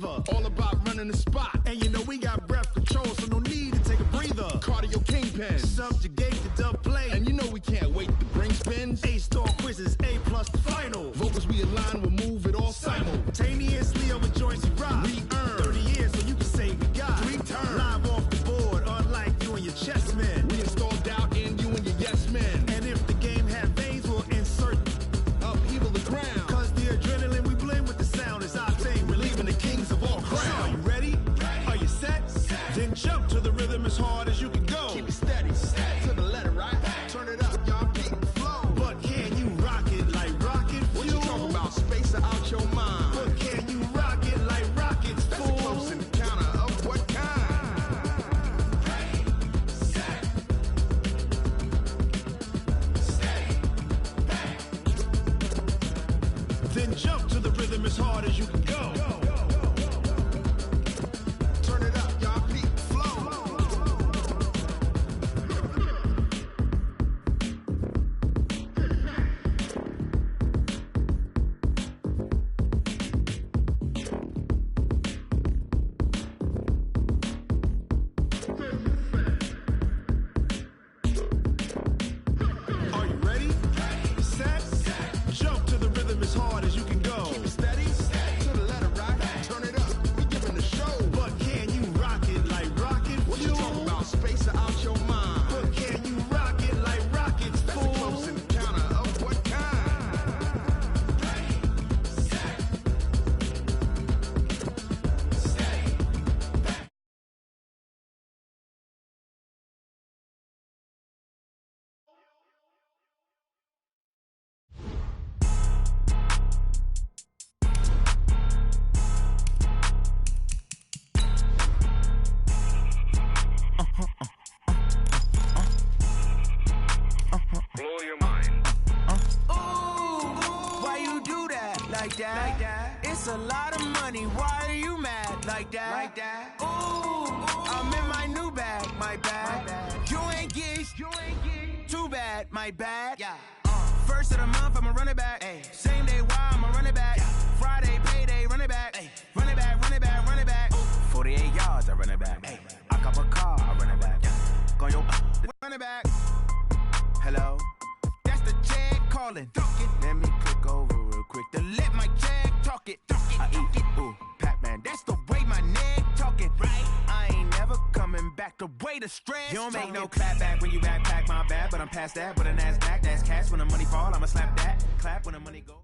All about running the spot. And you know we got breath control, so no need to take a breather. Cardio kingpin. Subjugate the dub play. And you know we can't wait to bring spins. A-star quizzes, A+ the final. Vocals we align, we'll move it all simultaneously over joints we rock. We earn 30 years, so you can say we got 3 turns. Live off the board, unlike you and your chess men. We install doubt in you and your yes men. And if the game had veins, we'll insert upheaval the ground. Cause the adrenaline we blend with the sound is our thing. We're leaving the kings of all crowns. So are you ready? Are you set? Then jump to the rhythm as hard as you can go. Keep it steady, to the letter, right? Turn it up, y'all, keep the flow. But can you rock it like rocket fuel? What you talking about? Space out your mind. But can you rock it like rockets, fool? That's a close encounter of what kind? Ready, set, steady, back. Then jump to the rhythm as hard as you can go. Turn it up, y'all, keep the flow. Are you ready? Set, jump to the rhythm as hard as you can go. Keep it steady, to the letter, right? Turn it up, we giving the show. But can you rock it like rocket fuel? What you talking about? Space out your mind. But can you rock it like rockets, fool? That's a close encounter of what kind? Ready, set, steady, back. Blow your mind. Why you do that like that? It's a lot of money. Why are you mad like that? Ooh, I'm in my new bag, my bad. You ain't geeks, too bad, my bad. First of the month, I'ma run it back. Same day, why I'ma run it back. Friday, payday, run it back. Run it back, run it back, run it back. 48 yards, I run it back. I cop a car, I run it back. Go yo, run it back. Hello, that's the check calling. Let me click over real quick to let my check talk it. I eat it, ooh, Pac-Man. That's the way my neck talking. Right? I ain't never coming back. The way the stress. You don't make no clap back when you backpack, my bad. But I'm past that. But a NASDAQ, that's cash. When the money fall, I'ma slap that. Clap when the money go.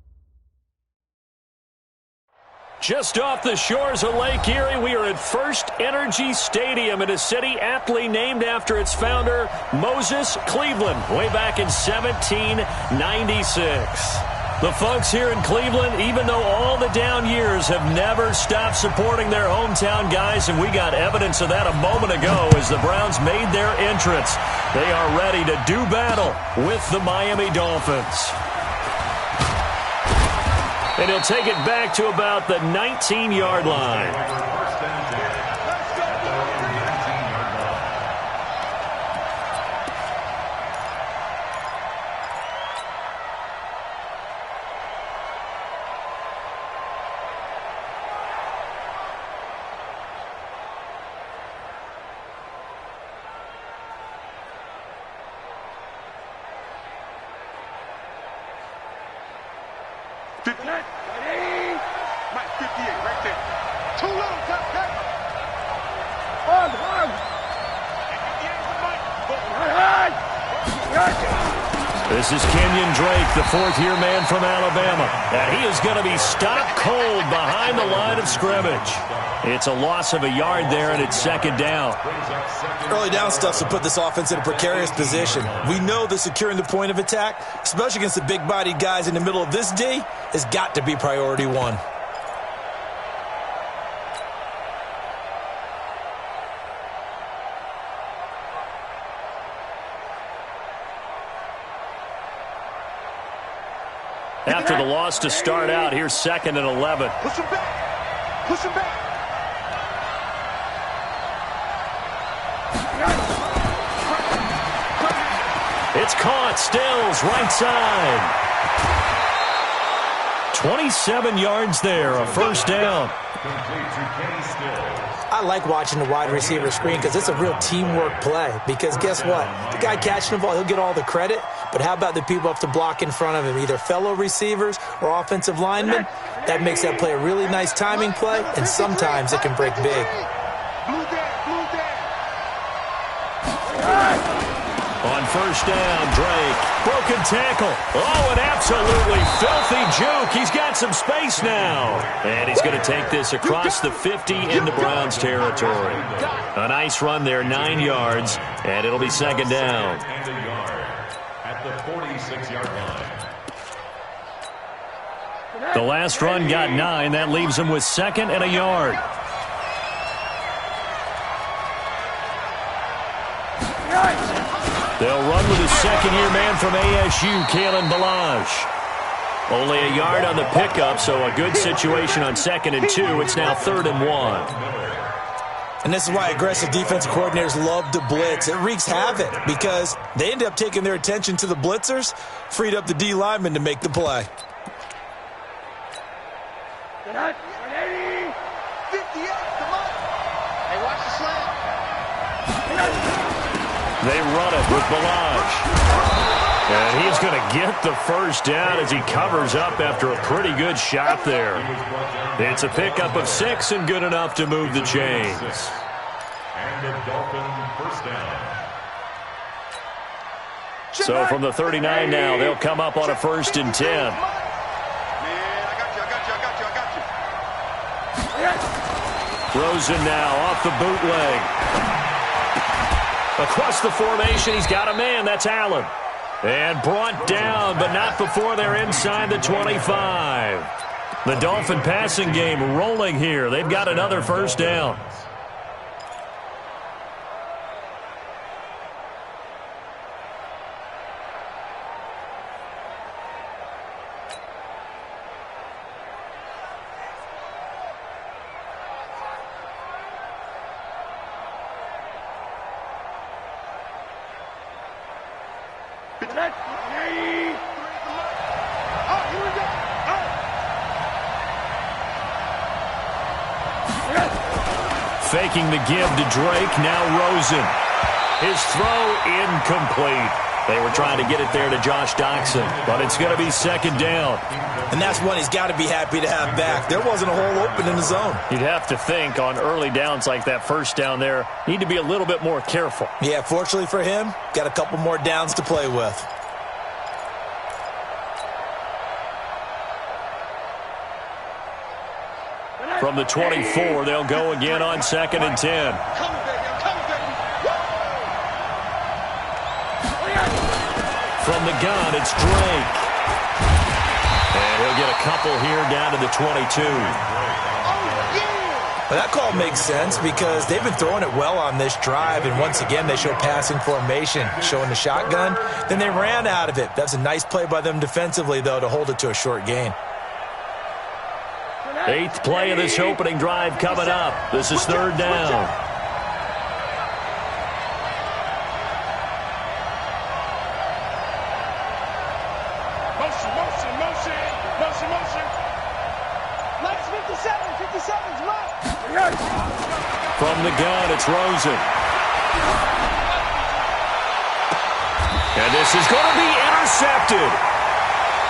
Just off the shores of Lake Erie, we are at First Energy Stadium in a city aptly named after its founder, Moses Cleveland, way back in 1796. The folks here in Cleveland, even though all the down years, have never stopped supporting their hometown guys, and we got evidence of that a moment ago as the Browns made their entrance. They are ready to do battle with the Miami Dolphins. And he'll take it back to about the 19-yard line. This is Kenyon Drake, the fourth-year man from Alabama, and he is going to be stopped cold behind the line of scrimmage. It's a loss of a yard there, and it's second down. Early down stuff to put this offense in a precarious position. We know that securing the point of attack, especially against the big-bodied guys in the middle of this D, has got to be priority one. After the loss to start out, here's second and 11. Push him back. Push him back. It's caught. Stills, right side. 27 yards there, a first down. I like watching the wide receiver screen because it's a real teamwork play. Because guess what? The guy catching the ball, he'll get all the credit. But how about the people up to block in front of him, either fellow receivers or offensive linemen? That makes that play a really nice timing play, and sometimes it can break big. On first down, Drake. Broken tackle. Oh, an absolutely filthy juke. He's got some space now. And he's going to take this across the 50 into Browns territory. A nice run there, 9 yards, and it'll be second down. And a yard at the 46-yard line. The last run got 9. That leaves him with second and a yard. They'll run with a second-year man from ASU, Kalen Ballage. Only a yard on the pickup, so a good situation on 2nd and 2. It's now 3rd and 1. And this is why aggressive defensive coordinators love to blitz. It wreaks havoc because they end up taking their attention to the blitzers, freed up the D lineman to make the play. 180, 58, come on. Hey, watch the slant. They run it with Ballage. And he's going to get the first down as he covers up after a pretty good shot there. It's a pickup of 6 and good enough to move the chains. And the Dolphin first down. So from the 39 now, they'll come up on a 1st and 10. Man, I got you. Rosen now off the bootleg. Across the formation, he's got a man. That's Allen. And brought down, but not before they're inside the 25. The Dolphin passing game rolling here. They've got another first down. Faking the give to Drake, now Rosen. His throw incomplete. They were trying to get it there to Josh Doxson, but it's going to be second down. And that's one he's got to be happy to have back. There wasn't a hole open in the zone. You'd have to think on early downs like that first down there, need to be a little bit more careful. Yeah, fortunately for him, got a couple more downs to play with. From the 24, they'll go again on 2nd and 10. From the gun, it's Drake. And he'll get a couple here down to the 22. Well, that call makes sense because they've been throwing it well on this drive, and once again they show passing formation, showing the shotgun. Then they ran out of it. That's a nice play by them defensively, though, to hold it to a short gain. 8th play of this opening drive coming up. This is 3rd down. Motion. Legs 57's mine. From the gun, it's Rosen. And this is going to be intercepted.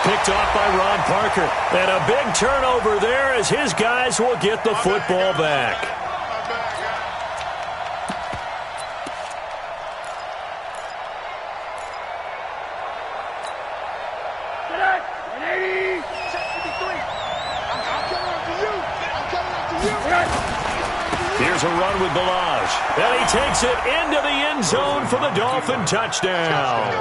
Picked off by Ron Parker. And a big turnover there as his guys will get the football back. Here's a run with Ballage. And he takes it into the end zone for the Dolphin touchdown.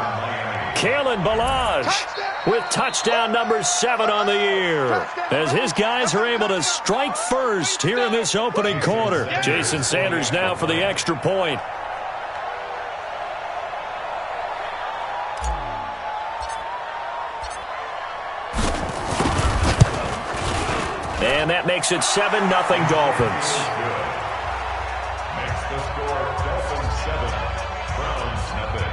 Kalen Ballage with touchdown number 7 on the year, as his guys are able to strike first here in this opening quarter. Jason Sanders now for the extra point. And that makes it 7-0 Dolphins. Makes the score Dolphins 7, Browns nothing.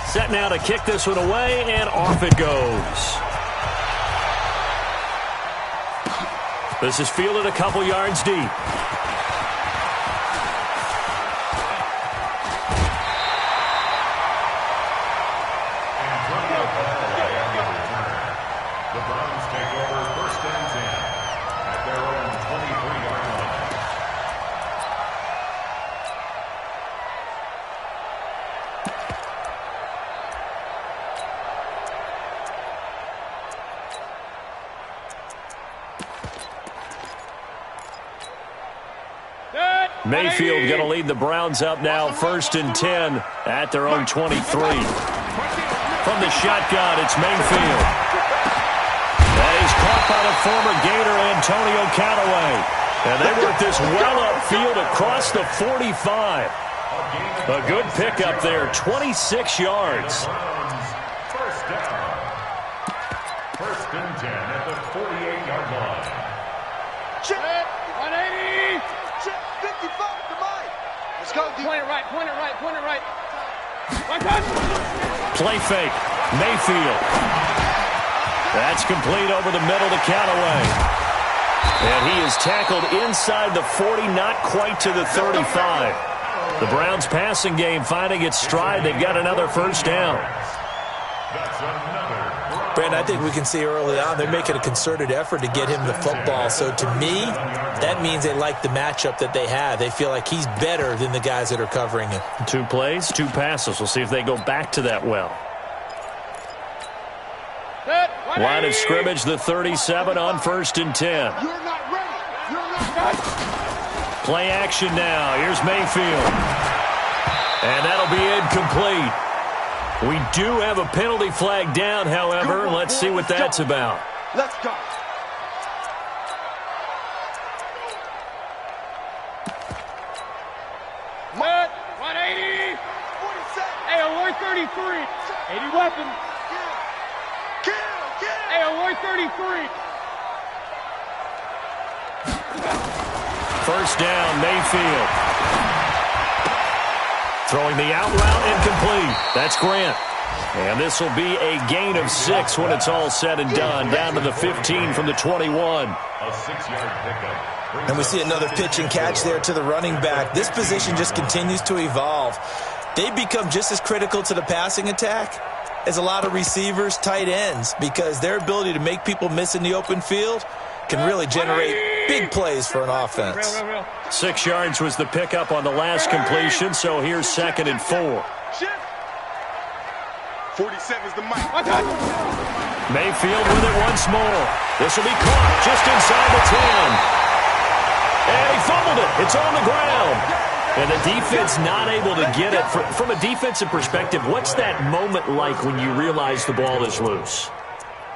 Set now to kick this one away, and off it goes. This is fielded a couple yards deep. The Browns take over 1st and 10 at their own 23-yard line. Mayfield going to lead the Browns up now 1st and 10 at their own 23. From the shotgun, it's Mayfield. That is caught by the former Gator Antonio Callaway. And they work this well upfield across the 45. A good pickup there, 26 yards. First down. 1st and 10 at the 48-yard line. Check. 180. Check. 55 to Mike. Let's go. Point it right. Point it right. Point it right. Play fake. Mayfield. That's complete over the middle to Callaway. And he is tackled inside the 40, not quite to the 35. The Browns passing game finding its stride. They've got another first down. That's another. Brandon, I think we can see early on they're making a concerted effort to get him the football. So to me, that means they like the matchup that they have. They feel like he's better than the guys that are covering him. 2 plays, 2 passes. We'll see if they go back to that well. Line of scrimmage, the 37 on 1st and 10. You're not ready. You're not ready. Play action now. Here's Mayfield. And that'll be incomplete. We do have a penalty flag down, however. Let's see what that's about. Let's go. What? 180. 47. Hey, alert 33. 80 weapons. Kill. Hey, alert 33. First down, Mayfield. Throwing the out route incomplete. That's Grant. And this will be a gain of 6 when it's all said and done. Down to the 15 from the 21. A 6-yard pickup. And we see another pitch and catch there to the running back. This position just continues to evolve. They become just as critical to the passing attack as a lot of receivers, tight ends, because their ability to make people miss in the open field can really generate big plays for an offense. 6 yards was the pickup on the last completion, so here's 2nd and 4. 47's the mic. Mayfield with it once more. This will be caught just inside the 10. And he fumbled it. It's on the ground. And the defense not able to get it. From a defensive perspective, what's that moment like when you realize the ball is loose?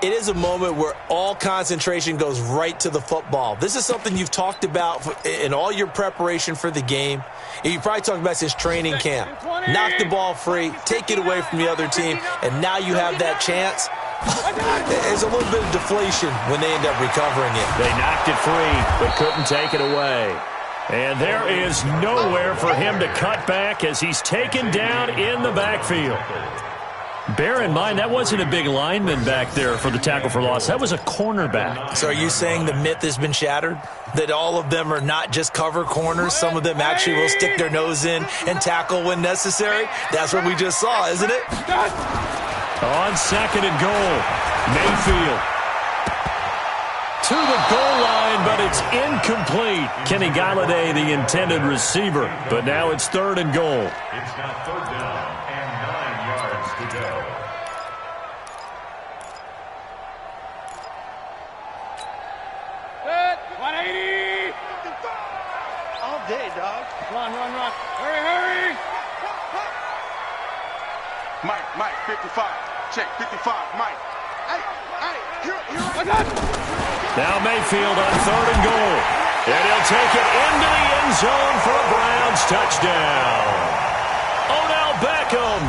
It is a moment where all concentration goes right to the football. This is something you've talked about in all your preparation for the game. And you probably talked about since training camp. Knock the ball free, take it away from the other team, and now you have that chance. There's a little bit of deflation when they end up recovering it. They knocked it free, but couldn't take it away. And there is nowhere for him to cut back as he's taken down in the backfield. Bear in mind, that wasn't a big lineman back there for the tackle for loss. That was a cornerback. So are you saying the myth has been shattered? That all of them are not just cover corners? Some of them actually will stick their nose in and tackle when necessary? That's what we just saw, isn't it? On 2nd and goal, Mayfield to the goal line, but it's incomplete. Kenny Galladay, the intended receiver, but now it's 3rd and goal. It's now 3rd down and 9 yards to go. Good. 180. All day, dog. Run. Hurry. Mike, 55. Check, 55. Mike. Hey, here. Now Mayfield on 3rd and goal. And he'll take it into the end zone for a Browns touchdown. Odell Beckham,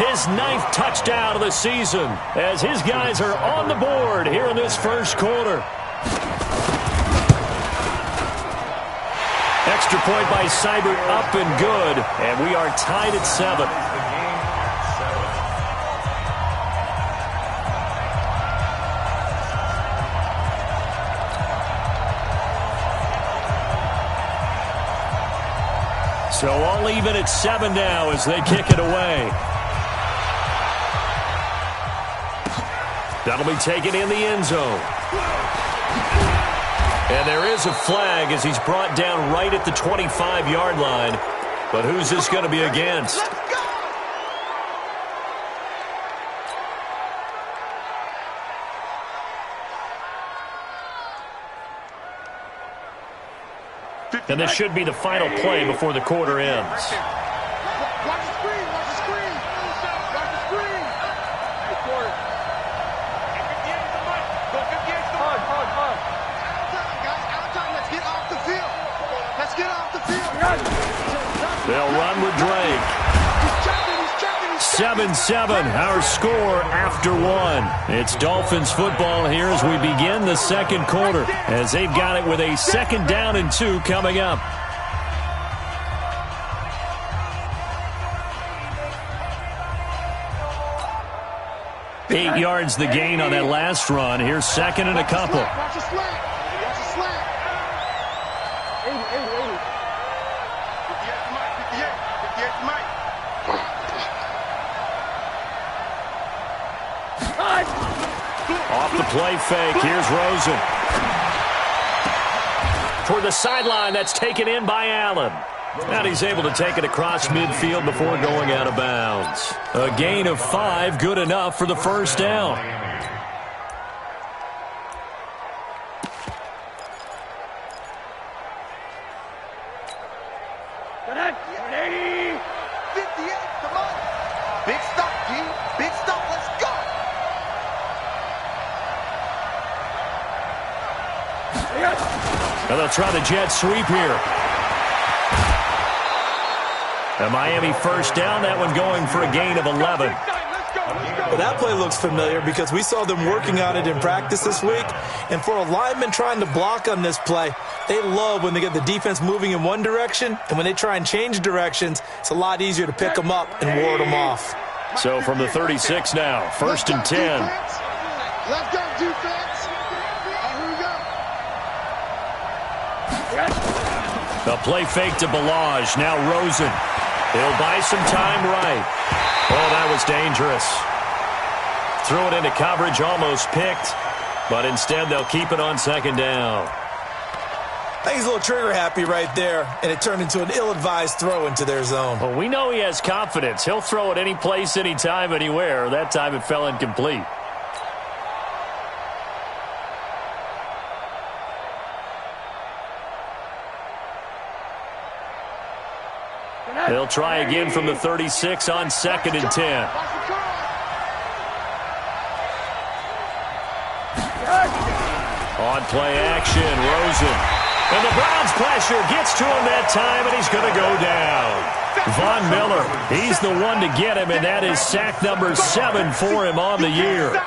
his 9th touchdown of the season, as his guys are on the board here in this first quarter. Extra point by Seibert, up and good, and we are tied at 7. So all even at 7 now as they kick it away. That'll be taken in the end zone. And there is a flag as he's brought down right at the 25-yard line. But who's this going to be against? And this should be the final play before the quarter ends. Watch the screen, watch the screen. Watch the screen. Hey, quarter. 58's the mic. Go 58's the mic. Out time, guys. Out time. Let's get off the field. Let's get off the field. They'll run with Drake. He's checking. 7-7, our score after 1. It's Dolphins football here as we begin the second quarter, as they've got it with a 2nd down and 2 coming up. Eight yards the gain on that last run. Here's 2nd and a couple. Watch the slant. Watch the slant. 80. 58's the mic. 58's the mic. Off the play fake, here's Rosen. Toward the sideline, that's taken in by Allen. And he's able to take it across midfield before going out of bounds. A gain of 5, good enough for the first down. Big stop, G. Big stop. Let's go. And they'll try the jet sweep here. A Miami first down, that one going for a gain of 11. Well, that play looks familiar because we saw them working on it in practice this week. And for a lineman trying to block on this play, they love when they get the defense moving in one direction. And when they try and change directions, it's a lot easier to pick them up and ward them off. So from the 36 now, 1st and 10. Let's go, defense. Here we go. The play fake to Balaj. Now Rosen. He'll buy some time right. Oh, that was dangerous. Threw it into coverage, almost picked. But instead, they'll keep it on 2nd down. I think he's a little trigger happy right there, and it turned into an ill-advised throw into their zone. Well, we know he has confidence. He'll throw it any place, anytime, anywhere. That time it fell incomplete. They'll try again from the 36 on 2nd and 10. On play action, Rosen. And the Browns pressure gets to him that time, and he's going to go down. Von Miller, he's the one to get him, and that is sack number 7 for him on the year.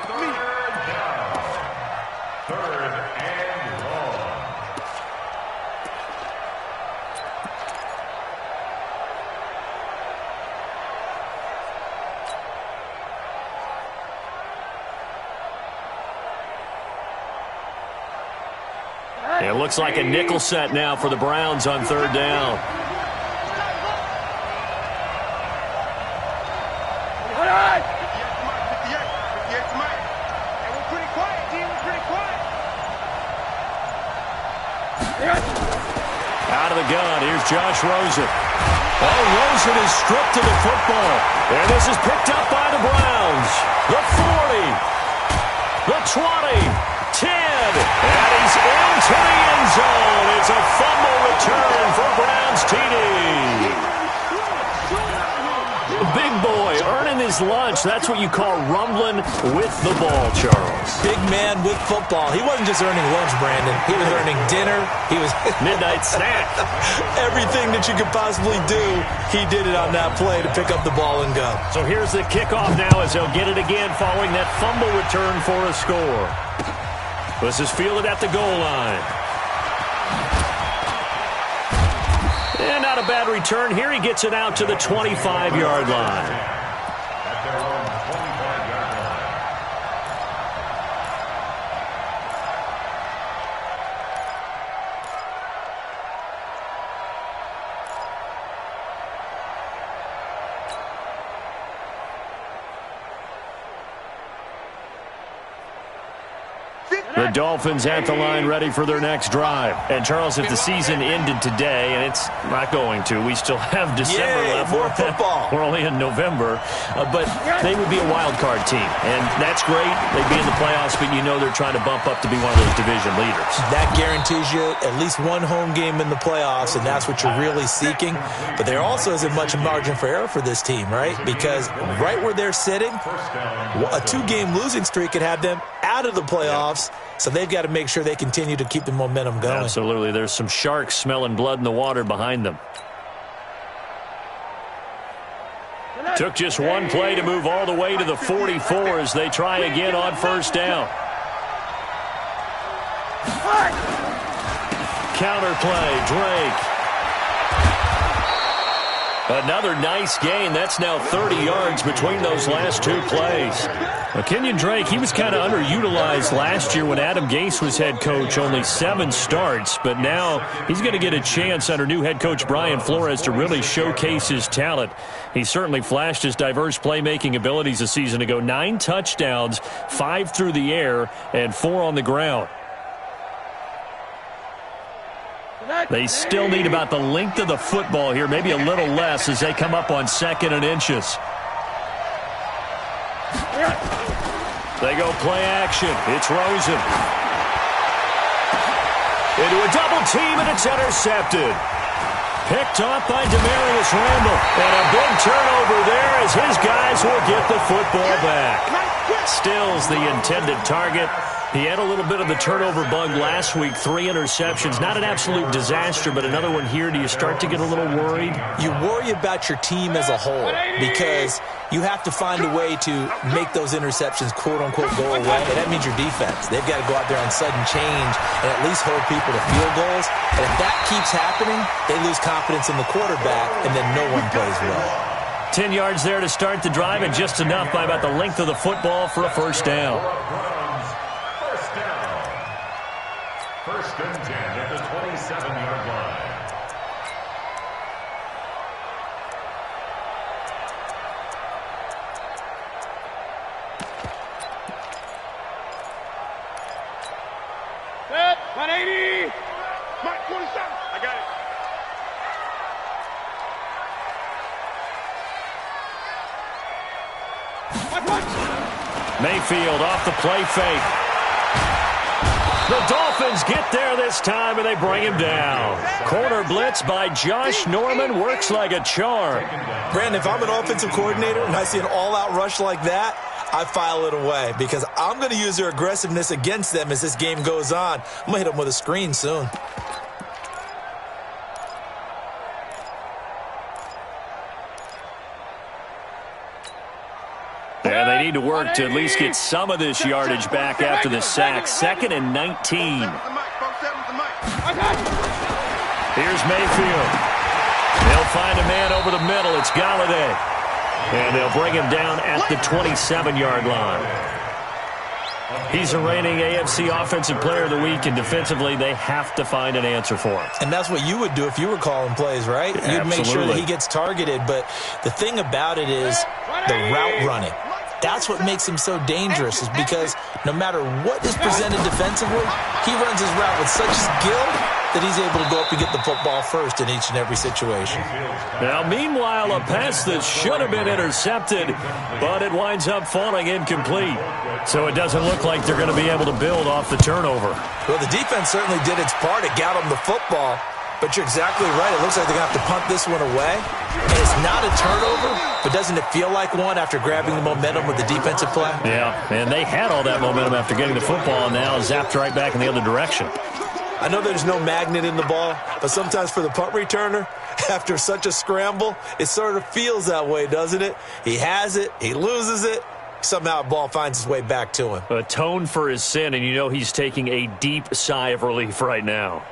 It looks like a nickel set now for the Browns on 3rd down. Out of the gun, here's Josh Rosen. Oh, Rosen is stripped to the football. And this is picked up by the Browns. The 40, the 20. 10, and he's into the end zone. It's a fumble return for Browns TD. Big boy earning his lunch. That's what you call rumbling with the ball, Charles. Big man with football. He wasn't just earning lunch, Brandon. He was earning dinner. He was midnight snack. Everything that you could possibly do, he did it on that play to pick up the ball and go. So here's the kickoff now as they'll get it again following that fumble return for a score. This is fielded at the goal line. And not a bad return. Here he gets it out to the 25-yard line. The Dolphins at the line ready for their next drive. And, Charles, if the season ended today, and it's not going to, we still have December left. More football. We're only in November. But they would be a wild card team. And that's great. They'd be in the playoffs, but you know they're trying to bump up to be one of those division leaders. That guarantees you at least one home game in the playoffs, and that's what you're really seeking. But there also isn't much margin for error for this team, right? Because right where they're sitting, a 2-game losing streak could have them out of the playoffs. So they've got to make sure they continue to keep the momentum going. Absolutely. There's some sharks smelling blood in the water behind them. Took just one play to move all the way to the 44 as they try again on first down. Counter play, Drake. Another nice gain. That's now 30 yards between those last 2 plays. Well, Kenyon Drake, he was kind of underutilized last year when Adam Gase was head coach. Only 7 starts, but now he's going to get a chance under new head coach Brian Flores to really showcase his talent. He certainly flashed his diverse playmaking abilities a season ago. 9 touchdowns, 5 through the air, and 4 on the ground. They still need about the length of the football here, maybe a little less as they come up on 2nd and inches. They go play action. It's Rosen. Into a double team, and it's intercepted. Picked off by Demarius Randall. And a big turnover there as his guys will get the football back. Stills the intended target. He had a little bit of the turnover bug last week, 3 interceptions. Not an absolute disaster, but another one here. Do you start to get a little worried? You worry about your team as a whole because you have to find a way to make those interceptions, quote-unquote, go away. And that means your defense. They've got to go out there on sudden change and at least hold people to field goals. And if that keeps happening, they lose confidence in the quarterback, and then no one plays well. 10 yards there to start the drive, and just enough by about the length of the football for a first down. First and 10 at the 27-yard line. Set, 180. Mike, 27. I got it. Mayfield off the play fake. The Dolphins get there this time, and they bring him down. Corner blitz by Josh Norman works like a charm. Brandon, if I'm an offensive coordinator and I see an all-out rush like that, I file it away because I'm going to use their aggressiveness against them as this game goes on. I'm going to hit them with a screen soon. Yeah, they need to work to at least get some of this yardage back after the sack. 2nd and 19. Here's Mayfield. They'll find a man over the middle. It's Galladay. And they'll bring him down at the 27-yard line. He's a reigning AFC Offensive Player of the Week, and defensively, they have to find an answer for him. And that's what you would do if you were calling plays, right? You'd make sure that he gets targeted. But the thing about it is the route running. That's what makes him so dangerous, is because no matter what is presented defensively, he runs his route with such skill that he's able to go up and get the football first in each and every situation. Now, meanwhile, a pass that should have been intercepted, but it winds up falling incomplete. So it doesn't look like they're going to be able to build off the turnover. Well, the defense certainly did its part. It got them the football. But you're exactly right. It looks like they're going to have to punt this one away. And it's not a turnover, but doesn't it feel like one after grabbing the momentum with the defensive play? Yeah, and they had all that momentum after getting the football, and now zapped right back in the other direction. I know there's no magnet in the ball, but sometimes for the punt returner, after such a scramble, it sort of feels that way, doesn't it? He has it, he loses it, somehow the ball finds its way back to him. Atone for his sin, and you know he's taking a deep sigh of relief right now.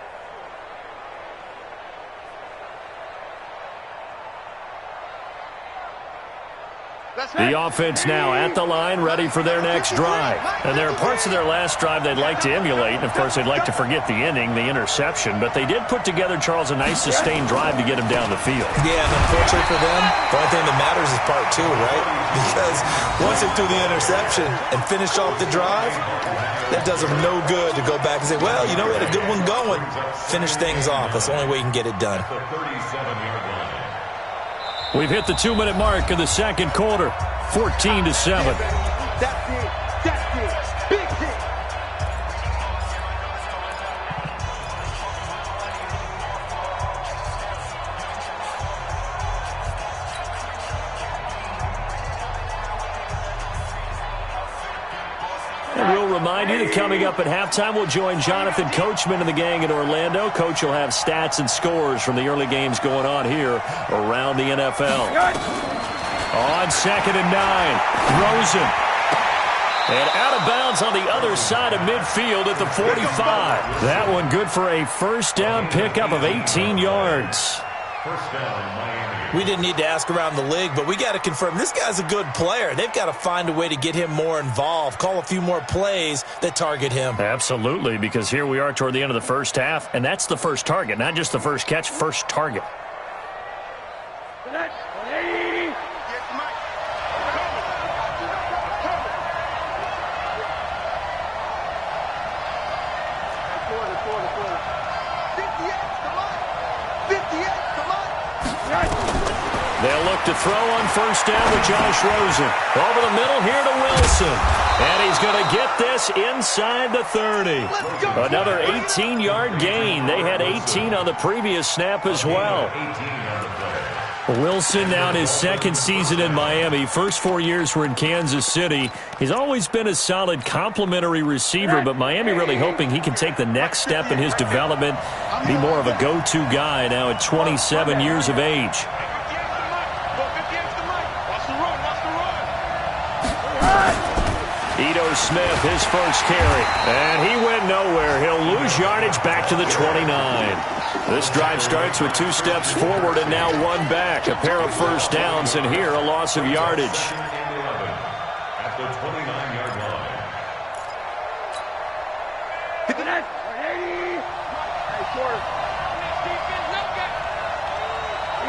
Let's The offense now at the line, ready for their next drive. And there are parts of their last drive they'd like to emulate. And, of course, they'd like to forget the inning, the interception. But they did put together, Charles, a nice sustained drive to get him down the field. Yeah, and unfortunately for them, the only thing that matters is part two, right? Because once they threw the interception and finished off the drive, that does them no good to go back and say, well, you know, we had a good one going. Finish things off. That's the only way you can get it done. We've hit the 2-minute mark of the second quarter, 14-7. That's it. That's it. Big hit. And we'll remind you that coming up at halftime, we'll join Jonathan Coachman and the gang in Orlando. Coach will have stats and scores from the early games going on here around the NFL. On 2nd and 9, Rosen. And out of bounds on the other side of midfield at the 45. That one good for a first down pickup of 18 yards. First down, Miami. We didn't need to ask around the league, but we got to confirm this guy's a good player. They've got to find a way to get him more involved, call a few more plays that target him. Absolutely, because here we are toward the end of the first half, and that's the first target, not just the first catch, first target. They'll look to throw on first down with Josh Rosen. Over the middle here to Wilson. And he's going to get this inside the 30. Another 18-yard gain. They had 18 on the previous snap as well. Wilson now in his second season in Miami. First 4 years were in Kansas City. He's always been a solid complementary receiver, but Miami really hoping he can take the next step in his development, be more of a go-to guy now at 27 years of age. Ito Smith, his first carry. And he went nowhere. He'll lose yardage back to the 29. This drive starts with 2 steps forward and now 1 back. A pair of first downs, and here a loss of yardage. At the 29-yard line. Hit the net. 180. Hey, short.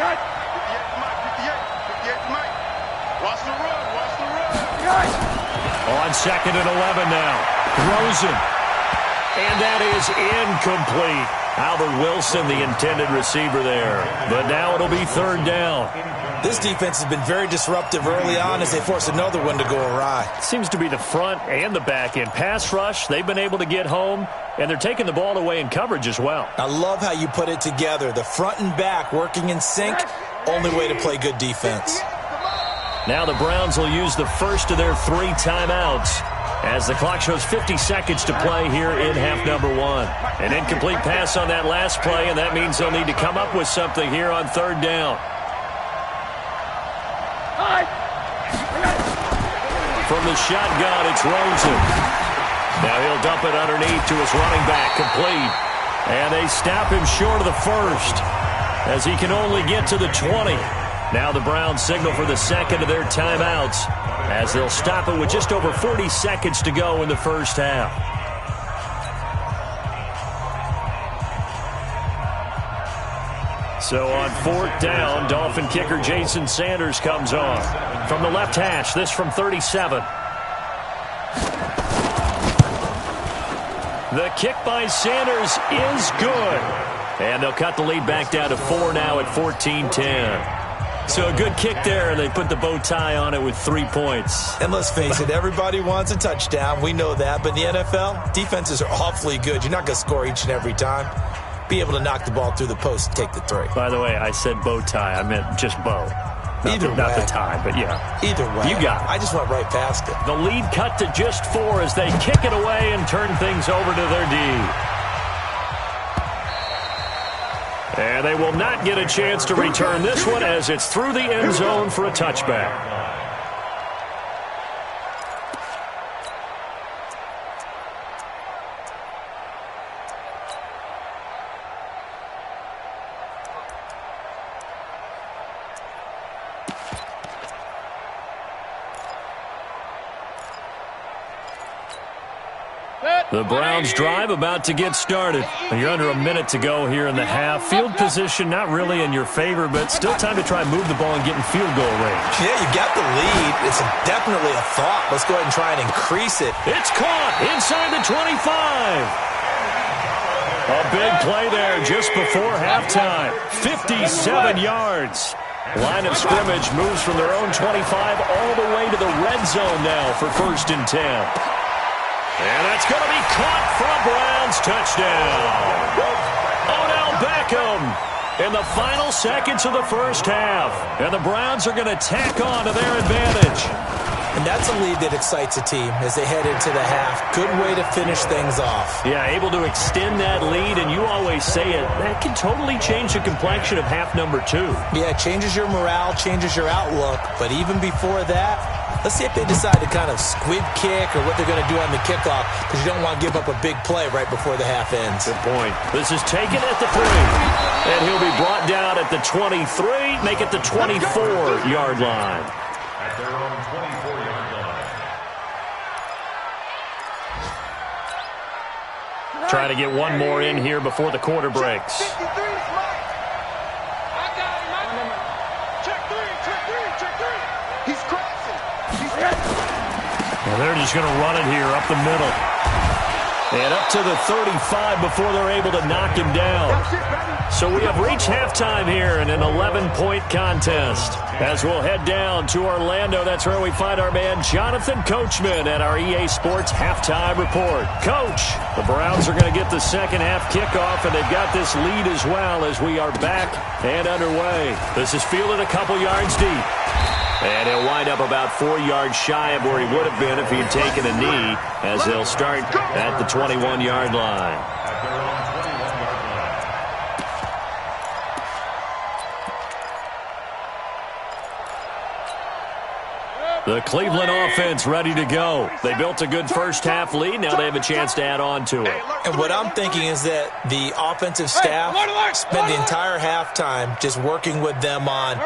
Got 58 to Mike. Watch the run. Watch the run. On 2nd and 11 now. Rosen. And that is incomplete. Albert Wilson, the intended receiver there. But now it'll be 3rd down. This defense has been very disruptive early on as they force another one to go awry. Seems to be the front and the back end. Pass rush, they've been able to get home, and they're taking the ball away in coverage as well. I love how you put it together. The front and back working in sync, only way to play good defense. Now the Browns will use the first of their 3 timeouts as the clock shows 50 seconds to play here in half number 1. An incomplete pass on that last play, and that means they'll need to come up with something here on 3rd down. From the shotgun, it's Rosen. Now he'll dump it underneath to his running back, complete. And they stop him short of the first as he can only get to the 20. Now the Browns signal for the second of their timeouts as they'll stop it with just over 40 seconds to go in the first half. So on 4th down, Dolphin kicker Jason Sanders comes on. From the left hash, this from 37. The kick by Sanders is good. And they'll cut the lead back down to 4 now at 14-10. So a good kick there, and they put the bow tie on it with 3 points. And let's face it, everybody wants a touchdown. We know that. But in the NFL, defenses are awfully good. You're not going to score each and every time. Be able to knock the ball through the post and take the 3. By the way, I said bow tie. I meant just bow. Not the tie, but yeah. Either way. You got it. I just went right past it. The lead cut to just 4 as they kick it away and turn things over to their D. And they will not get a chance to return this one as it's through the end zone for a touchback. The Browns drive about to get started. You're under a minute to go here in the half. Field position not really in your favor, but still time to try and move the ball and get in field goal range. Yeah, you've got the lead. It's definitely a thought. Let's go ahead and try and increase it. It's caught inside the 25. A big play there just before halftime. 57 yards. Line of scrimmage moves from their own 25 all the way to the red zone now for 1st and 10. And that's going to be caught for a Browns touchdown. Odell Beckham in the final seconds of the first half. And the Browns are going to tack on to their advantage. And that's a lead that excites a team as they head into the half. Good way to finish things off. Yeah, able to extend that lead, and you always say it, that can totally change the complexion of half number 2. Yeah, it changes your morale, changes your outlook. But even before that, let's see if they decide to kind of squib kick or what they're going to do on the kickoff, because you don't want to give up a big play right before the half ends. Good point. This is taken at the 3. And he'll be brought down at the 23, make it the 24-yard line. At their own 24-yard line. Trying to get one more in here before the quarter breaks. 53 is mine. I got him. Check 3. He's crossing. Well, they're just going to run it here up the middle. And up to the 35 before they're able to knock him down. So we have reached halftime here in an 11-point contest. As we'll head down to Orlando, that's where we find our man Jonathan Coachman at our EA Sports Halftime Report. Coach, the Browns are going to get the second half kickoff, and they've got this lead as well as we are back and underway. This is fielded a couple yards deep. And he'll wind up about 4 yards shy of where he would have been if he had taken a knee, as they'll start at the 21-yard line. At their own 21-yard line. The Cleveland offense ready to go. They built a good first half lead. Now they have a chance to add on to it. And what I'm thinking is that the offensive staff spent the entire halftime just working with them on,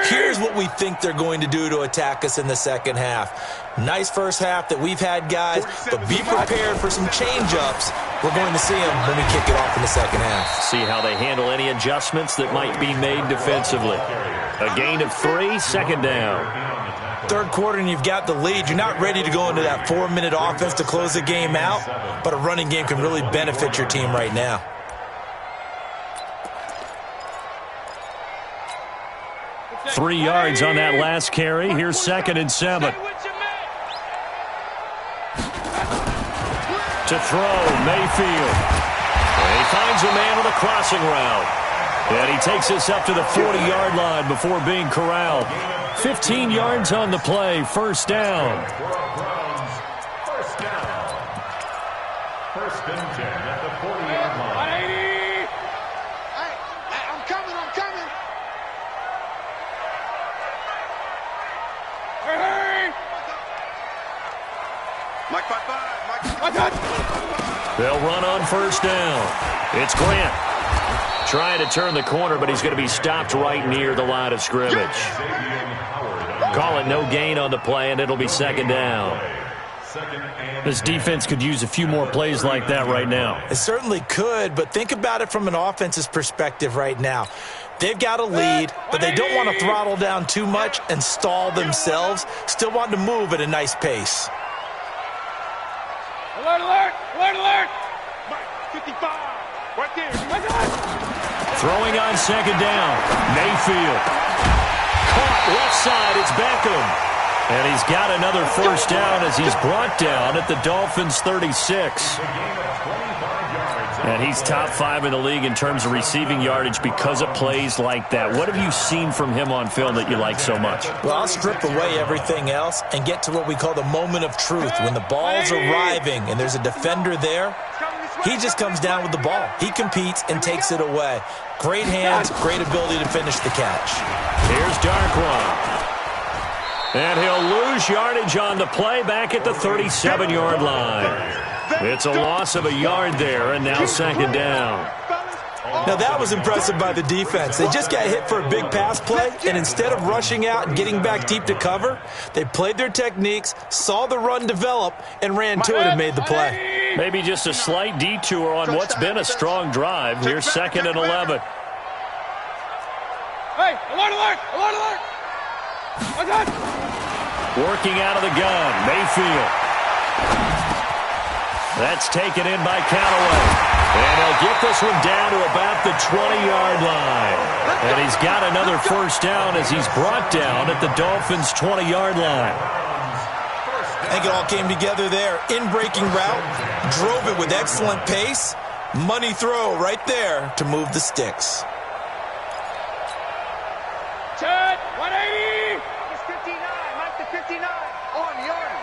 here's what we think they're going to do to attack us in the second half. Nice first half that we've had, guys, but be prepared for some change-ups. We're going to see them when we kick it off in the second half. See how they handle any adjustments that might be made defensively. A gain of 3, second down. Third quarter and you've got the lead. You're not ready to go into that 4-minute offense to close the game out, but a running game can really benefit your team right now. Three yards on that last carry. Here's 2nd and 7. To throw, Mayfield. And he finds a man on a crossing route. And he takes us up to the 40-yard line before being corralled. 15 yards on the play, first down. First down. 1st and 10 at the 40-yard line. I'm coming. Hey! Mike 5-5. They'll run on first down. It's Grant. Trying to turn the corner, but he's going to be stopped right near the line of scrimmage. Call it no gain on the play, and it'll be 2nd down. This defense could use a few more plays like that right now. It certainly could, but think about it from an offense's perspective right now. They've got a lead, but they don't want to throttle down too much and stall themselves. Still want to move at a nice pace. Alert! 55. Right there. Throwing on 2nd down. Mayfield. Caught left side. It's Beckham. And he's got another first down as he's brought down at the Dolphins' 36. And he's top 5 in the league in terms of receiving yardage because of plays like that. What have you seen from him on film that you like so much? Well, I'll strip away everything else and get to what we call the moment of truth. When the ball's arriving and there's a defender there, he just comes down with the ball. He competes and takes it away. Great hands, great ability to finish the catch. Here's Darkwa. And he'll lose yardage on the play back at the 37-yard line. It's a loss of a yard there, and now 2nd down. Now, that was impressive by the defense. They just got hit for a big pass play, and instead of rushing out and getting back deep to cover, they played their techniques, saw the run develop, and ran to it and made the play. Maybe just a slight detour on what's been a strong drive. Here's 2nd and 11. Hey, alert, alert, alert, alert. Working out of the gun, Mayfield. That's taken in by Callaway. And he'll get this one down to about the 20-yard line. And he's got another first down as he's brought down at the Dolphins' 20-yard line. I think it all came together there. In-breaking route, drove it with excellent pace. Money throw right there to move the sticks. 10, 180. It's 59, Mike the 59. On the arm.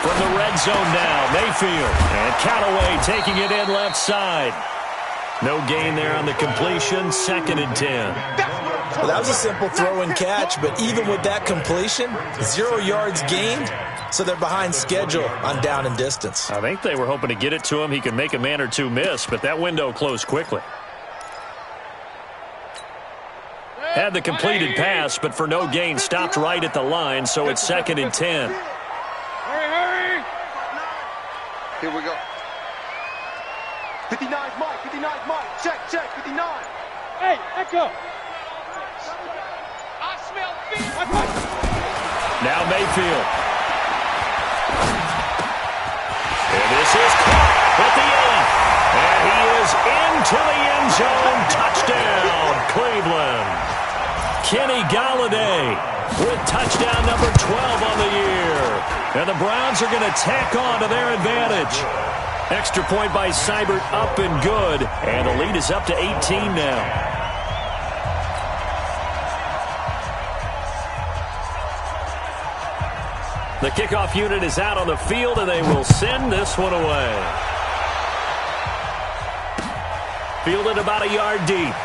From the red zone now, Mayfield. And Callaway taking it in left side. No gain there on the completion. 2nd and 10. Well, that was a simple throw and catch, but even with that completion, 0 yards gained, so they're behind schedule on down and distance. I think they were hoping to get it to him. He could make a man or two miss, but that window closed quickly. Had the completed pass, but for no gain, stopped right at the line, so it's 2nd and 10. Hurry, hurry. Here we go. 59's Mike, 59's Mike. Check, 59. Hey, Echo. I smell feet. Now Mayfield. And this is caught at the 8. And he is into the end zone. Touchdown, Cleveland. Kenny Galladay with touchdown number 12 on the year. And the Browns are going to tack on to their advantage. Extra point by Seibert, up and good. And the lead is up to 18 now. The kickoff unit is out on the field, and they will send this one away. Fielded about a yard deep.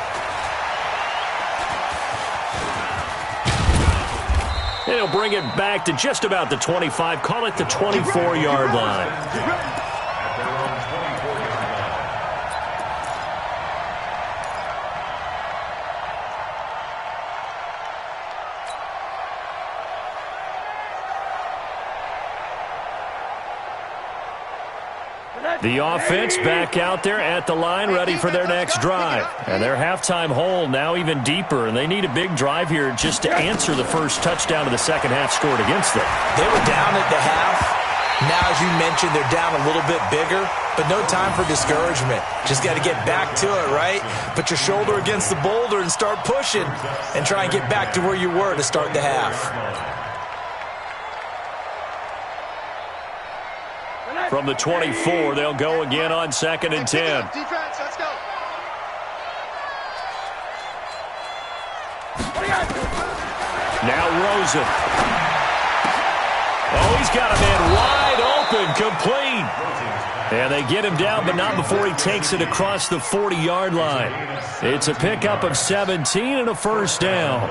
He'll bring it back to just about the 25. Call it the 24-yard line. The offense back out there at the line, ready for their next drive. And their halftime hole now even deeper, and they need a big drive here just to answer the first touchdown of the second half scored against them. They were down at the half. Now, as you mentioned, they're down a little bit bigger, but no time for discouragement. Just got to get back to it, right? Put your shoulder against the boulder and start pushing and try and get back to where you were to start the half. From the 24, they'll go again on 2nd and 10. Defense, let's go. Now Rosen. Oh, he's got a man wide open, complete. And they get him down, but not before he takes it across the 40-yard line. It's a pickup of 17 and a first down.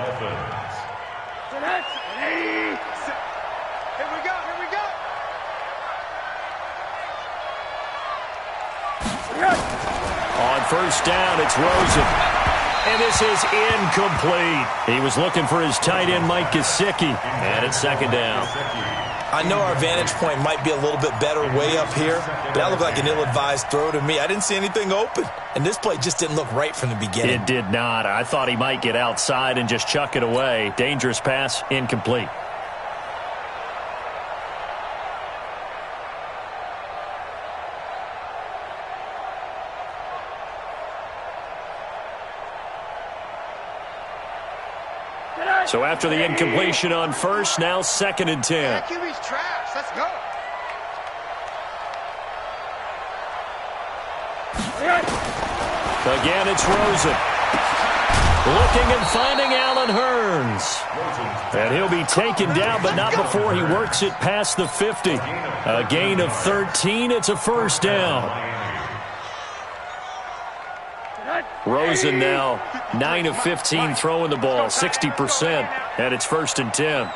On first down, it's Rosen. And this is incomplete. He was looking for his tight end, Mike Gesicki. And it's 2nd down. I know our vantage point might be a little bit better way up here, but that looked like an ill-advised throw to me. I didn't see anything open. And this play just didn't look right from the beginning. It did not. I thought he might get outside and just chuck it away. Dangerous pass, incomplete. So after the incompletion on first, now 2nd and 10. QB's trash. Let's go. Again, it's Rosen. Looking and finding Allen Hurns. And he'll be taken down, but not before he works it past the 50. A gain of 13. It's a first down. Rosen now 9 of 15 throwing the ball, 60%, and it's 1st and 10.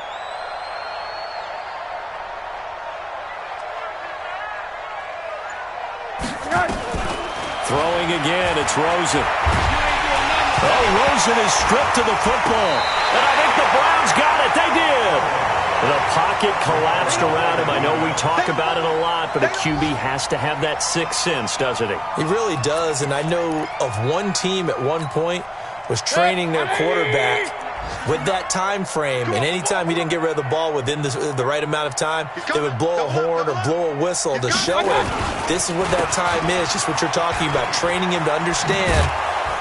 Throwing again, it's Rosen. Oh, Rosen is stripped to the football. And I think the Browns got it. They did. The pocket collapsed around him. I know we talk about it a lot, but a QB has to have that sixth sense, doesn't he? He really does, and I know of one team at one point was training their quarterback with that time frame, and anytime he didn't get rid of the ball within the right amount of time, they would blow a horn or blow a whistle to show him this is what that time is, just what you're talking about, training him to understand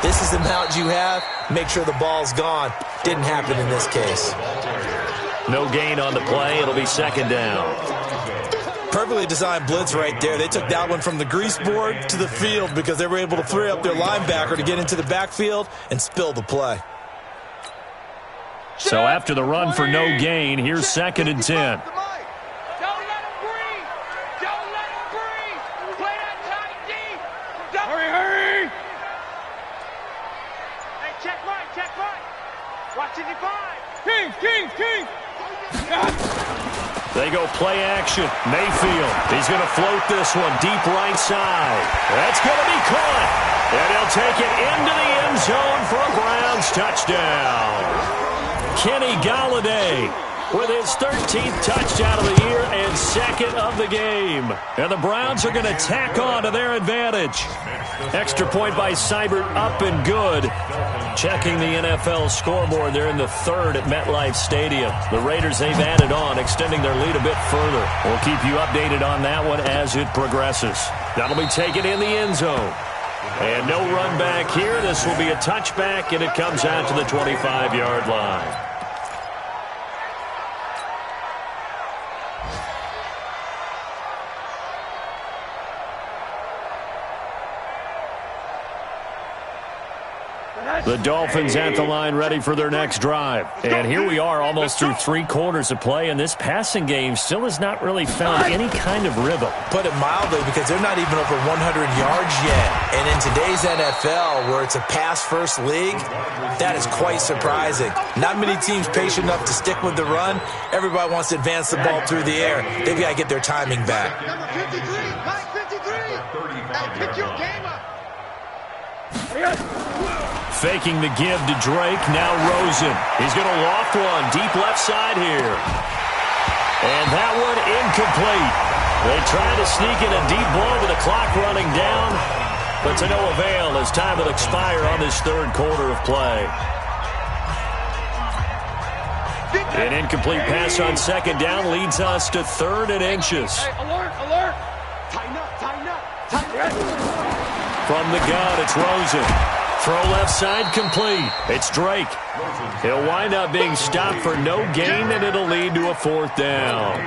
this is the amount you have, make sure the ball's gone. Didn't happen in this case. No gain on the play. It'll be second down. Perfectly designed blitz right there. They took that one from the grease board to the field because they were able to free up their linebacker to get into the backfield and spill the play. So after the run for no gain, here's second and 10. Don't let him breathe. Don't let him breathe. Play that tight deep. Hurry. Hey, check right. Watch it divide. King. They go play action. Mayfield, he's going to float this one deep right side. That's going to be caught. And he'll take it into the end zone for a Browns touchdown. Kenny Golladay with his 13th touchdown of the year and second of the game. And the Browns are going to tack on to their advantage. Extra point by Seibert, up and good. Checking the NFL scoreboard, they're in the third at MetLife Stadium. The Raiders, they've added on, extending their lead a bit further. We'll keep you updated on that one as it progresses. That'll be taken in the end zone. And no run back here. This will be a touchback, and it comes out to the 25-yard line. The Dolphins at the line ready for their next drive. And here we are almost through 3 quarters of play, and this passing game still has not really found any kind of rhythm. Put it mildly, because they're not even over 100 yards yet. And in today's NFL, where it's a pass-first league, that is quite surprising. Not many teams patient enough to stick with the run. Everybody wants to advance the ball through the air. They've got to get their timing back. Number 53, Mike 53. Hey, pick your game up. Faking the give to Drake. Now Rosen. He's going to loft one deep left side here. And that one incomplete. They try to sneak in a deep blow with the clock running down, but to no avail as time will expire on this third quarter of play. An incomplete pass on second down leads us to 3rd and inches. Hey, alert. Tighten up. From the gun, it's Rosen. Throw left side complete. It's Drake. He'll wind up being stopped for no gain, and it'll lead to a 4th down.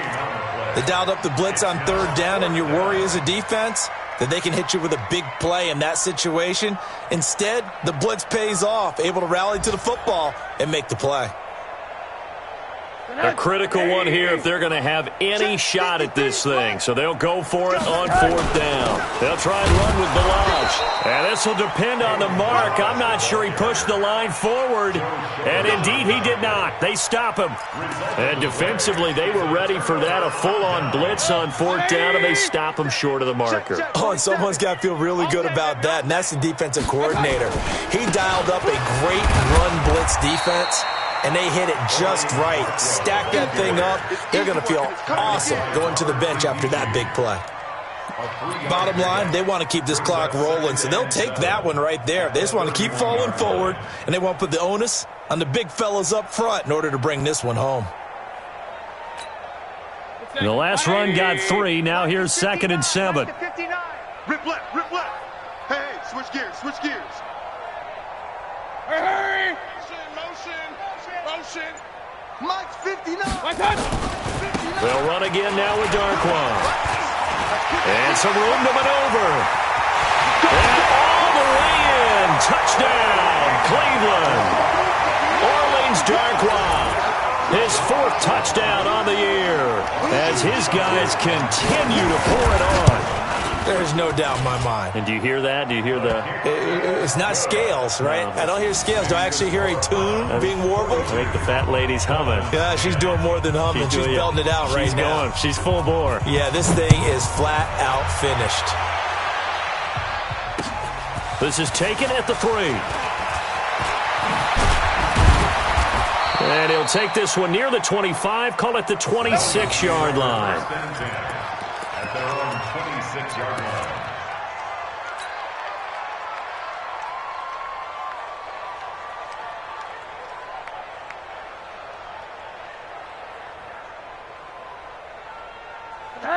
They dialed up the blitz on 3rd down, and your worry as a defense that they can hit you with a big play in that situation. Instead, the blitz pays off, able to rally to the football and make the play. A critical one here if they're going to have any shot at this thing. So they'll go for it on 4th down. They'll try and run with Balaj. And this will depend on the mark. I'm not sure he pushed the line forward. And indeed, he did not. They stop him. And defensively, they were ready for that. A full-on blitz on 4th down, and they stop him short of the marker. Oh, and someone's got to feel really good about that, and that's the defensive coordinator. He dialed up a great run blitz defense, and they hit it just right. Stack that thing up. They're going to feel awesome going to the bench after that big play. Bottom line, they want to keep this clock rolling, so they'll take that one right there. They just want to keep falling forward, and they want to put the onus on the big fellas up front in order to bring this one home. The last run got 3. Now here's 2nd and 7. Rip left. Hey, switch gears. Hurry. Motion. Mike's 59. They'll run again now with Darquan. And some room to maneuver. And all the way in. Touchdown, Cleveland. Orleans Darquan. His 4th touchdown on the year as his guys continue to pour it on. There's no doubt in my mind. And do you hear that? Do you hear the... It's not scales, right? No. I don't hear scales. Do I actually hear a tune being warbled? I think the fat lady's humming. Yeah, she's doing more than humming. She's belting it out right now. Going. She's full bore. Yeah, this thing is flat out finished. This is taken at the 3. And he'll take this one near the 25, call it the 26-yard line. At their own 26-yard line.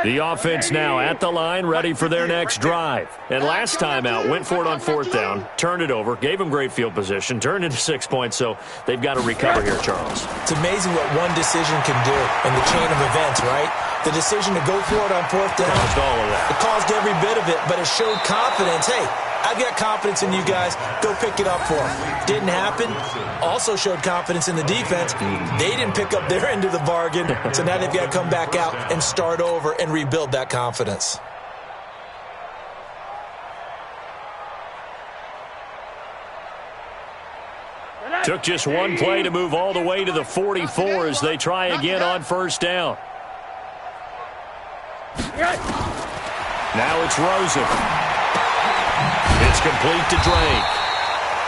The offense now at the line, ready for their next drive. And last time out, went for it on 4th down, turned it over, gave them great field position, turned into 6 points, so they've got to recover here, Charles. It's amazing what one decision can do in the chain of events, right? The decision to go for it on 4th down. Caused all of that. It caused every bit of it, but it showed confidence. Hey, I've got confidence in you guys. Go pick it up for them. Didn't happen. Also showed confidence in the defense. They didn't pick up their end of the bargain, so now they've got to come back out and start over and rebuild that confidence. Took just one play to move all the way to the 44 as they try again on 1st down. Now it's Rosen. It's complete to Drake.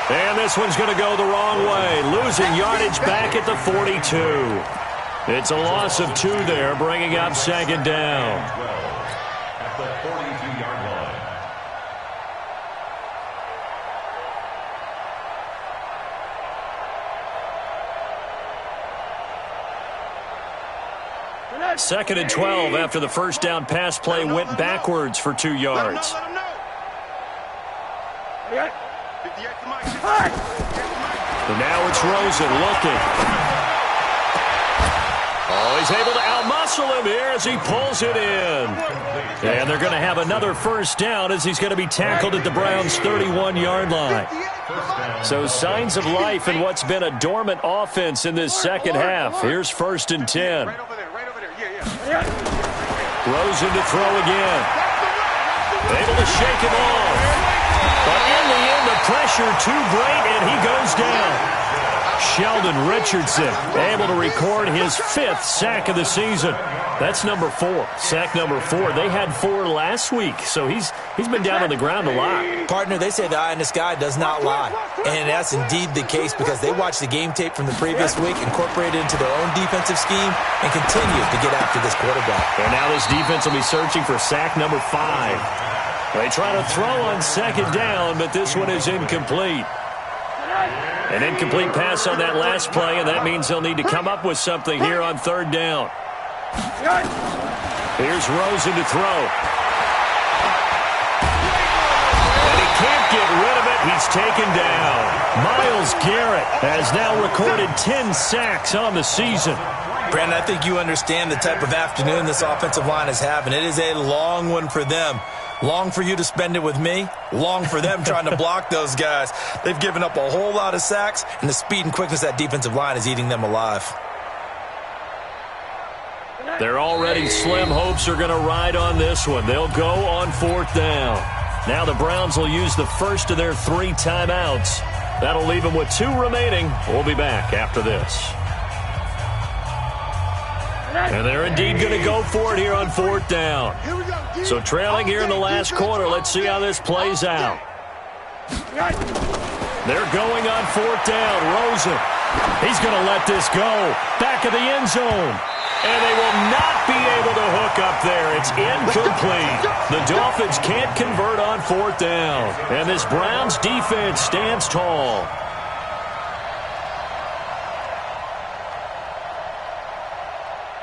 And this one's going to go the wrong way. Losing yardage back at the 42. It's a loss of 2 there, bringing up 2nd down. At the 42-yard line. Second and 12 after the 1st down pass play went backwards for 2 yards. Let 'em know. And now it's Rosen looking. Oh, he's able to outmuscle him here as he pulls it in. And they're going to have another 1st down as he's going to be tackled at the Browns' 31-yard line. So signs of life in what's been a dormant offense in this second half. Here's 1st and 10. Right over there. Rosen to throw again. Able to shake him off. But in the end, the pressure too great, and he goes down. Sheldon Richardson able to record his 5th sack of the season. That's number 4. Sack number 4. They had 4 last week, so he's been down on the ground a lot. Partner, they say the eye in the sky does not lie. And that's indeed the case because they watched the game tape from the previous week, incorporated it into their own defensive scheme, and continue to get after this quarterback. And now this defense will be searching for sack number 5. They try to throw on 2nd down, but this one is incomplete. An incomplete pass on that last play, and that means they'll need to come up with something here on 3rd down. Here's Rosen to throw. And he can't get rid of it. He's taken down. Myles Garrett has now recorded 10 sacks on the season. Brandon, I think you understand the type of afternoon this offensive line is having. It is a long one for them. Long for you to spend it with me. Long for them trying to block those guys. They've given up a whole lot of sacks, and the speed and quickness of that defensive line is eating them alive. Their already slim hopes are going to ride on this one. They'll go on 4th down. Now the Browns will use the first of their 3 timeouts. That'll leave them with 2 remaining. We'll be back after this. And they're indeed going to go for it here on 4th down. So trailing here in the last quarter. Let's see how this plays out. They're going on 4th down. Rosen. He's going to let this go. Back of the end zone. And they will not be able to hook up there. It's incomplete. The Dolphins can't convert on 4th down. And this Browns defense stands tall.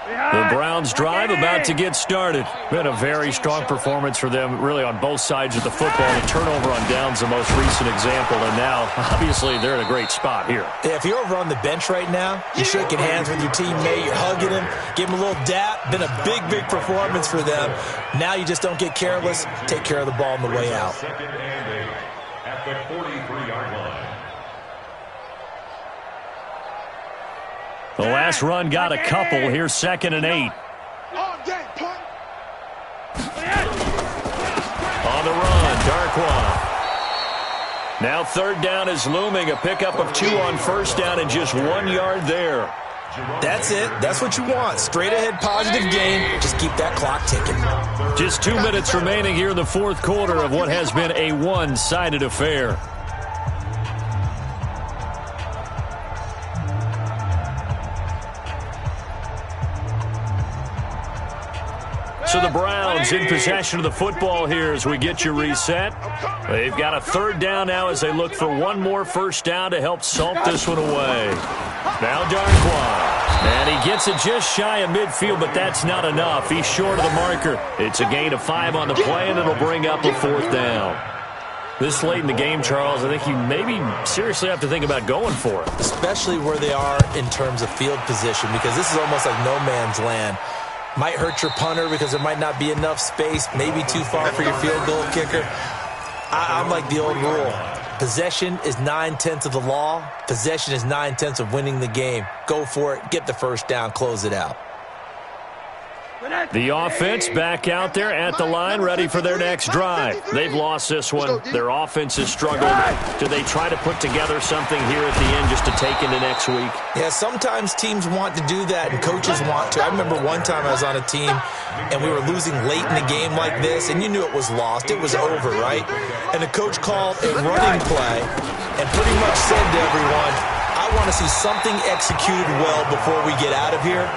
The Browns drive about to get started. Been a very strong performance for them, really on both sides of the football. The turnover on downs, the most recent example, and now, obviously, they're in a great spot here. Yeah, if you're over on the bench right now, you're shaking hands with your teammate, you're hugging him, give him a little dap. Been a big, big performance for them. Now you just don't get careless. Take care of the ball on the way out. 2nd and 8 at the 43-yard line. The last run got a couple. Here's 2nd and 8. On the run, Darkwa. Now 3rd down is looming. A pickup of 2 on 1st down and just 1 yard there. That's it. That's what you want. Straight ahead positive game. Just keep that clock ticking. Just 2 minutes remaining here in the fourth quarter of what has been a one-sided affair. So the Browns in possession of the football here as we get you reset. They've got a third down now as they look for one more first down to help salt this one away. Now Darkwa. And he gets it just shy of midfield, but that's not enough. He's short of the marker. It's a gain of 5 on the play, and it'll bring up a fourth down. This late in the game, Charles, I think you maybe seriously have to think about going for it. Especially where they are in terms of field position, because this is almost like no man's land. Might hurt your punter because there might not be enough space, maybe too far for your field goal kicker. I'm like the old rule. Possession is 9/10 of the law. Possession is 9/10 of winning the game. Go for it. Get the first down. Close it out. The offense back out there at the line, ready for their next drive. They've lost this one. Their offense has struggled. Do they try to put together something here at the end just to take into next week? Yeah, sometimes teams want to do that, and coaches want to. I remember one time I was on a team, and we were losing late in the game like this, and you knew it was lost. It was over, right? And the coach called a running play and pretty much said to everyone, I want to see something executed well before we get out of here.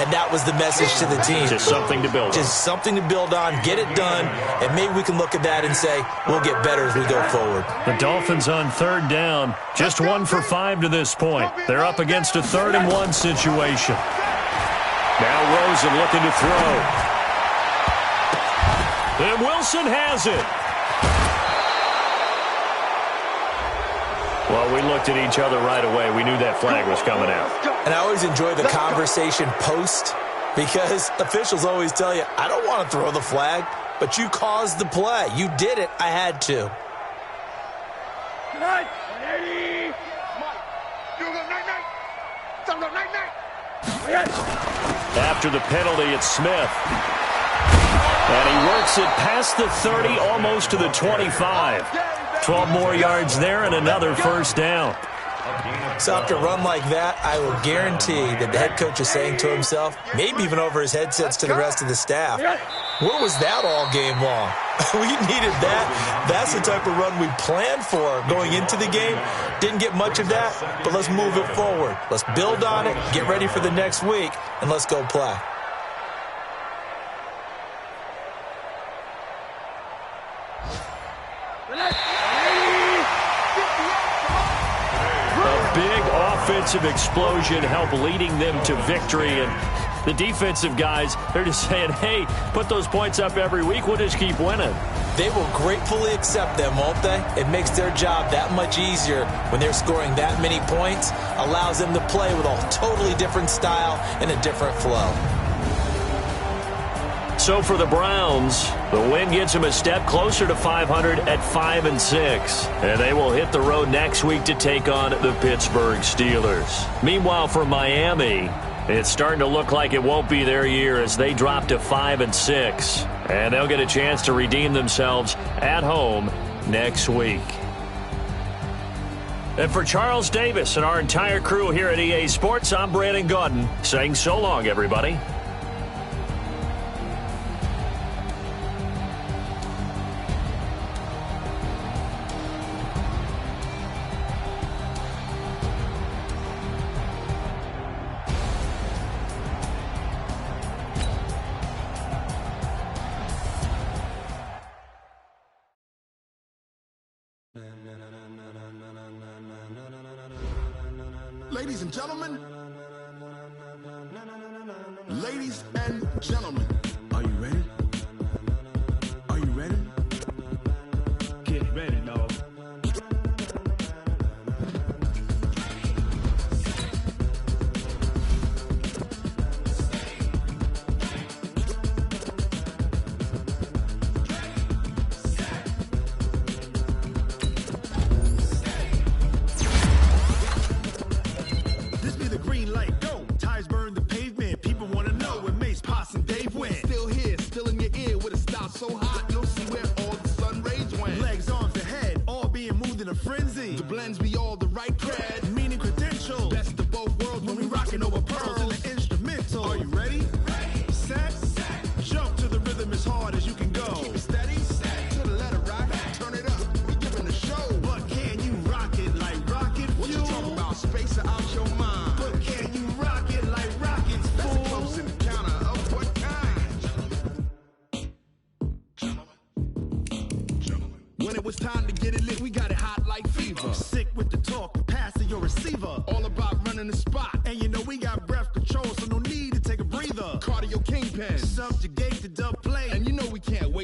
And that was the message to the team. Just something to build on. Just something to build on, get it done, and maybe we can look at that and say, we'll get better as we go forward. The Dolphins on third down, just 1 for 5 to this point. They're up against a 3rd-and-1 situation. Now Rosen looking to throw. And Wilson has it. Well, we looked at each other right away. We knew that flag was coming out. And I always enjoy the conversation post because officials always tell you, I don't want to throw the flag, but you caused the play. You did it. I had to. After the penalty, it's Smith. And he works it past the 30, almost to the 25. 12 more yards there and another first down. So after a run like that, I will guarantee that the head coach is saying to himself, maybe even over his headsets to the rest of the staff, where was that all game long? We needed that. That's the type of run we planned for going into the game. Didn't get much of that, but let's move it forward. Let's build on it, get ready for the next week, and let's go play. Big offensive explosion help leading them to victory. And the defensive guys, they're just saying, hey, put those points up every week. We'll just keep winning. They will gratefully accept them, won't they? It makes their job that much easier when they're scoring that many points. Allows them to play with a totally different style and a different flow. So for the Browns, the win gets them a step closer to 500 at 5-6. And they will hit the road next week to take on the Pittsburgh Steelers. Meanwhile, for Miami, it's starting to look like it won't be their year as they drop to 5-6. And they'll get a chance to redeem themselves at home next week. And for Charles Davis and our entire crew here at EA Sports, I'm Brandon Gaudin saying so long, everybody. Ladies and gentlemen, ladies and gentlemen, are you ready? Are you ready? Get ready, dog. So hot, you'll see where all the sun rays went. Legs, arms, the head, all being moved in a frenzy. The blends be all the right cred, meaning credentials. Best of both worlds when we rockin' over pearl. When it was time to get it lit, we got it hot like fever. Sick with the talk, pass to your receiver. All about running the spot. And you know we got breath control, so no need to take a breather. Cardio kingpin, subjugate the dub play. And you know we can't wait.